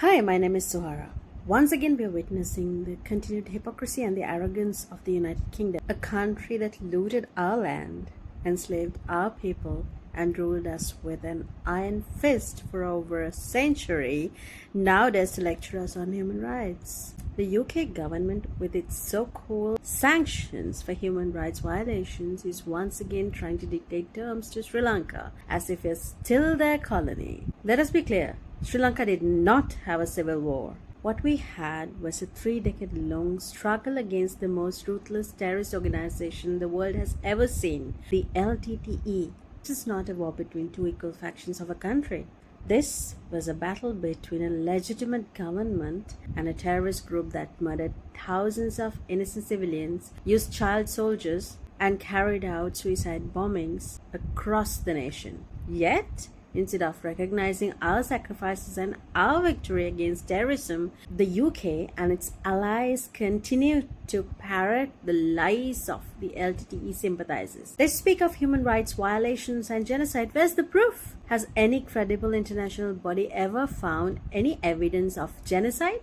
Hi, my name is Suhara. Once again, we are witnessing the continued hypocrisy and the arrogance of the United Kingdom, a country that looted our land, enslaved our people, and ruled us with an iron fist for over a century, now dares to lecture us on human rights. The UK government, with its so-called sanctions for human rights violations, is once again trying to dictate terms to Sri Lanka as if it's still their colony. Let us be clear. Sri Lanka did not have a civil war. What we had was a 3-decade-long struggle against the most ruthless terrorist organization the world has ever seen, the LTTE. This is not a war between two equal factions of a country. This was a battle between a legitimate government and a terrorist group that murdered thousands of innocent civilians, used child soldiers, and carried out suicide bombings across the nation. Yet, instead of recognizing our sacrifices and our victory against terrorism, the UK and its allies continue to parrot the lies of the LTTE sympathizers. They speak of human rights violations and genocide. Where's the proof? Has any credible international body ever found any evidence of genocide?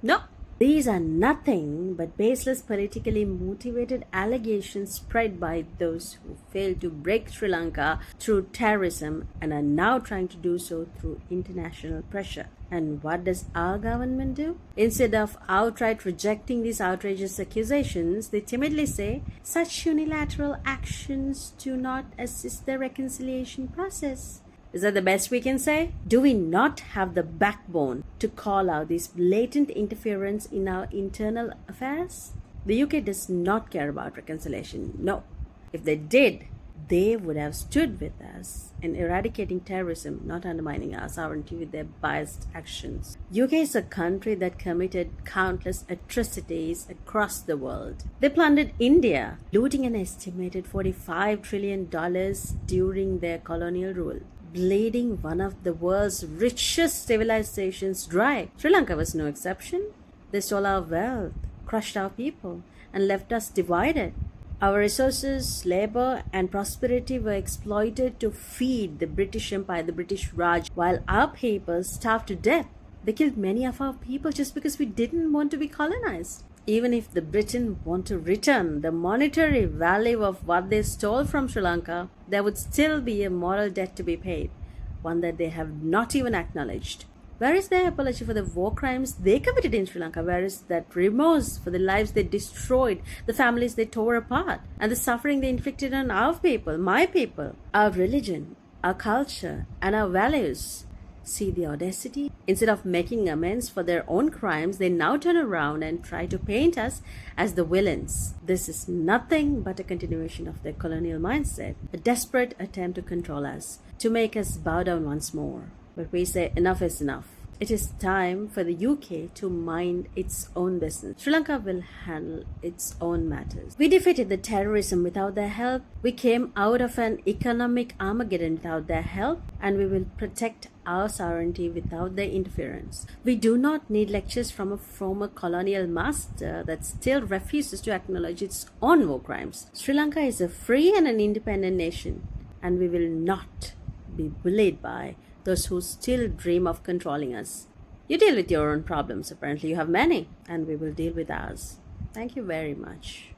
No. These are nothing but baseless, politically motivated allegations spread by those who failed to break Sri Lanka through terrorism and are now trying to do so through international pressure. And what does our government do? Instead of outright rejecting these outrageous accusations, they timidly say such unilateral actions do not assist the reconciliation process. Is that the best we can say? Do we not have the backbone to call out this blatant interference in our internal affairs? The UK does not care about reconciliation. No. If they did, they would have stood with us in eradicating terrorism, not undermining our sovereignty with their biased actions. UK is a country that committed countless atrocities across the world. They plundered India, looting an estimated $45 trillion during their colonial rule, bleeding one of the world's richest civilizations dry. Sri Lanka was no exception. They stole our wealth, crushed our people, and left us divided. Our resources, labor, and prosperity were exploited to feed the British Empire, the British Raj, while our people starved to death. They killed many of our people just because we didn't want to be colonized. Even if the Britain want to return the monetary value of what they stole from Sri Lanka, there would still be a moral debt to be paid, one that they have not even acknowledged. Where is their apology for the war crimes they committed in Sri Lanka? Where is that remorse for the lives they destroyed, the families they tore apart, and the suffering they inflicted on our people, my people, our religion, our culture, and our values? See the audacity? Instead of making amends for their own crimes, they now turn around and try to paint us as the villains. This is nothing but a continuation of their colonial mindset, a desperate attempt to control us, to make us bow down once more. But we say enough is enough. It is time for the UK to mind its own business. Sri Lanka will handle its own matters. We defeated the terrorism without their help. We came out of an economic Armageddon without their help. And we will protect our sovereignty without their interference. We do not need lectures from a former colonial master that still refuses to acknowledge its own war crimes. Sri Lanka is a free and an independent nation. And we will not be bullied by those who still dream of controlling us. You deal with your own problems. Apparently you have many, and we will deal with ours. Thank you very much.